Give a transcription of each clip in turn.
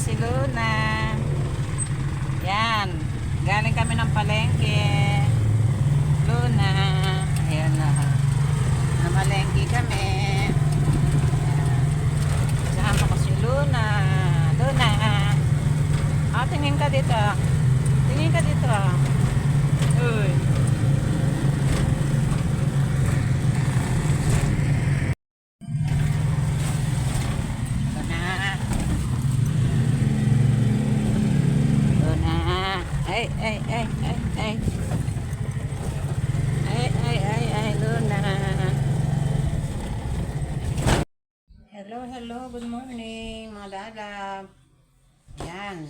si Luna. Yan. Galing kami ng palengke. Luna. Ayan na. Namalengke kami. Kasama ko si Luna. Luna. Tingin ka dito. Tingin ka dito. Uy. Ay, ay, ay, ay, ay. Ay, ay, ay, ay, Luna. Hello, hello, good morning, mga lalab. Yan.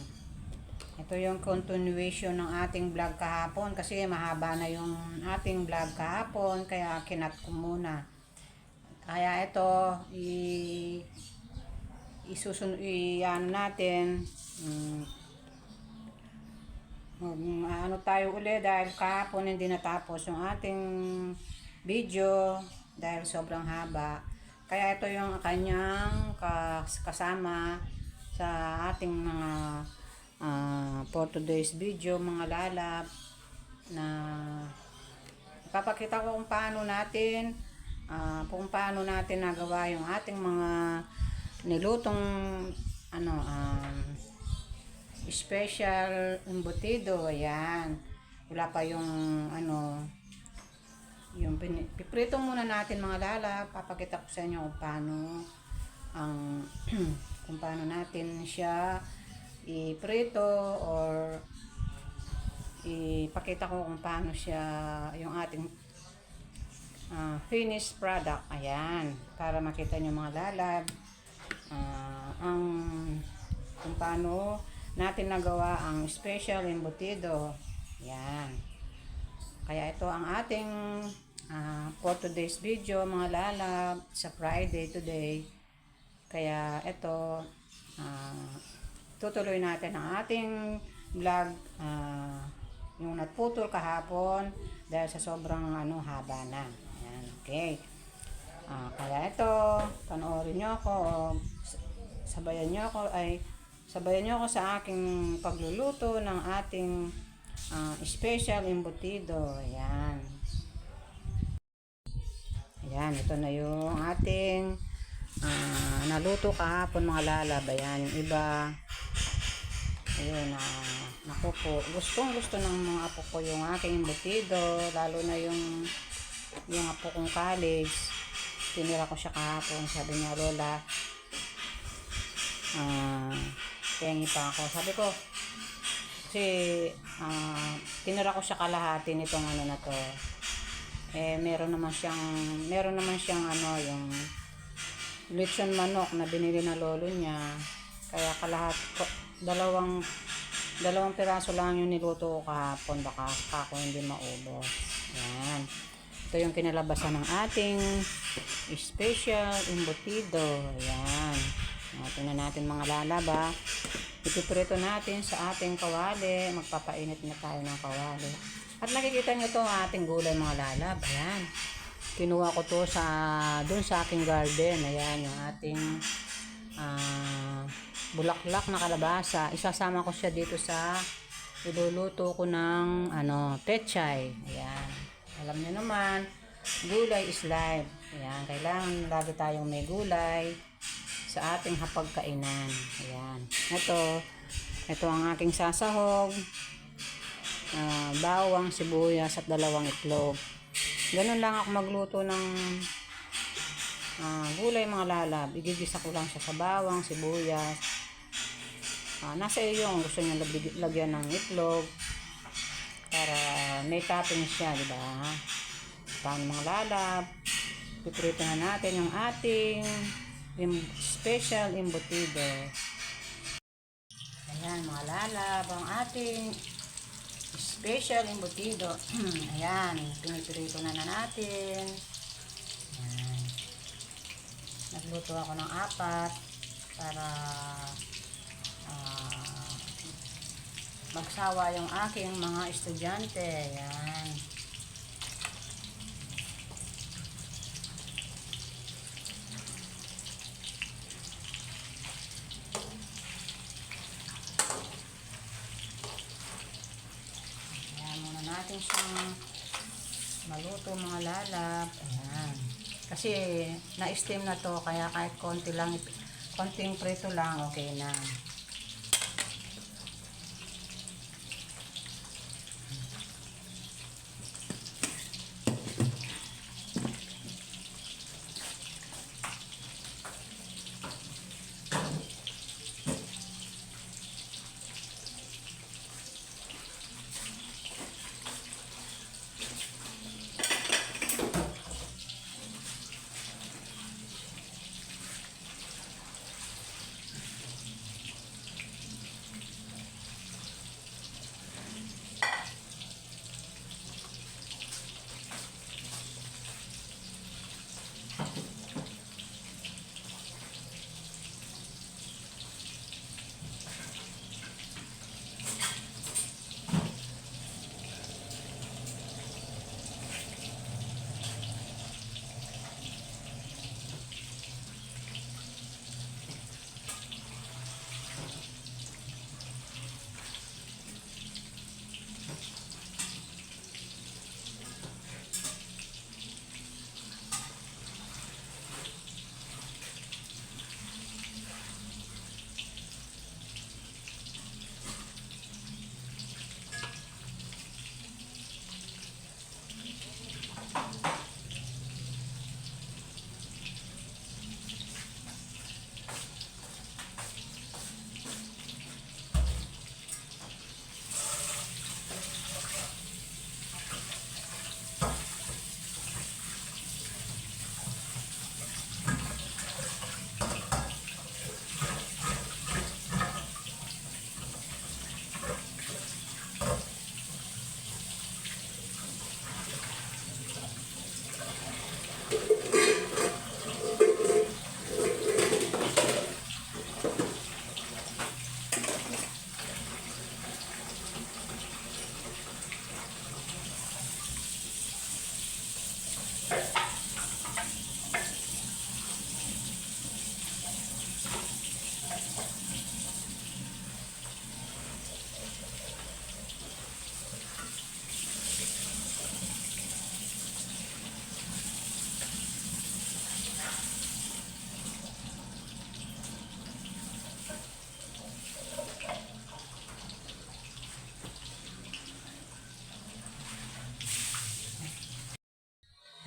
Ito yung continuation ng ating vlog kahapon kasi mahaba na yung ating vlog kahapon kaya kinat ko muna. Kaya ito, ano natin, ano tayo uli dahil kahapon hindi natapos yung ating video dahil sobrang haba. Kaya ito yung kanyang kasama sa ating mga for today's video, mga lalap, na papakita ko kung paano natin nagawa yung ating mga nilutong special embutido. Ayan, wala pa yung yung piprito muna natin, mga lala. Papakita ko sa inyo kung paano kung paano natin siya iprito, or ipakita ko kung paano siya yung ating finished product. Ayan, para makita nyo, mga lalab, kung paano natin nagawa ang special embutido. Yan. Kaya ito ang ating for today's video, mga lalab, sa Friday today. Kaya ito, tutuloy natin ang ating vlog, yung naputol kahapon dahil sa sobrang haba na. Yan, okay. Kaya ito, panoorin nyo ako, sabayan nyo ako sa aking pagluluto ng ating special embutido. Ayan. Ayan, ito na yung ating naluto kahapon, mga lalab. Ayan, yung iba. Ayun, naku po. Gustong gusto ng mga apo ko yung aking embutido. Lalo na yung apo kong college. Tinira ko siya kahapon. Sabi niya, Lola, pengi pa ako. Sabi ko, kasi tinira ko siya kalahati nitong na to. Meron naman siyang yung lechon manok na binili na lolo niya. Kaya kalahati, dalawang piraso lang yung niluto ko kahapon. Baka ako hindi maubos. Yan. Ito yung kinalabasan ng ating special embutido. Yan. Tingnan natin, mga lalaba. Ipiprito natin sa ating kawali. Magpapainit na tayo ng kawali. At nakikita nyo to ating gulay, mga lalab. Ayan. Kinuha ko to dun sa aking garden. Ayan, yung ating bulaklak na kalabasa. Isasama ko siya dito sa iluluto ko ng pechay. Ayan. Alam niyo naman, gulay is life. Ayan, kailangan lagi tayong may gulay sa ating hapagkainan. Ayan. Ito ang aking sasahog. Bawang, sibuyas at 2 itlog. Ganun lang ako magluto ng gulay, mga lalab. Igigisa ko lang siya sa bawang, sibuyas. Nasa iyo kung gusto niyo lagyan ng itlog para may topping siya, di ba? Paano, mga lalab? Piprito na natin yung ating special embutido. Ayan, mga lalab, ang ating special embutido. Ayan, piniprito na natin. Ayan. Nagluto ako ng 4 para magsawa yung aking mga estudyante. Ayan. maluto mga lalab. Ayan. Kasi na-steam na to, kaya kahit konti lang, konting prito lang, okay na.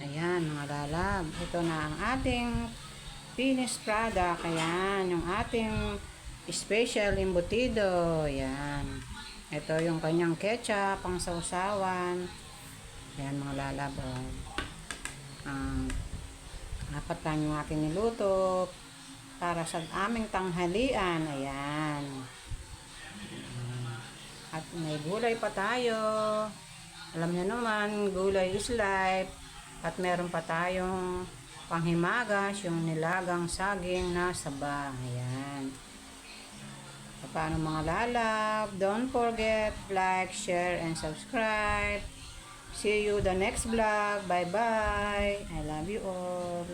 Ayan mga lalab, ito na ang ating finished product. Ayan, yung ating special embutido. Ayan. Ito yung kanyang ketchup, pang sausawan. Ayan mga lalab. Oh. Apat lang yung aking niluto para sa aming tanghalian. Ayan. At may gulay pa tayo. Alam niyo naman, gulay is life. At meron pa tayong panghimagas, yung nilagang saging na saba. Ayan. Paano mga lalab? Don't forget, like, share, and subscribe. See you the next vlog. Bye-bye. I love you all.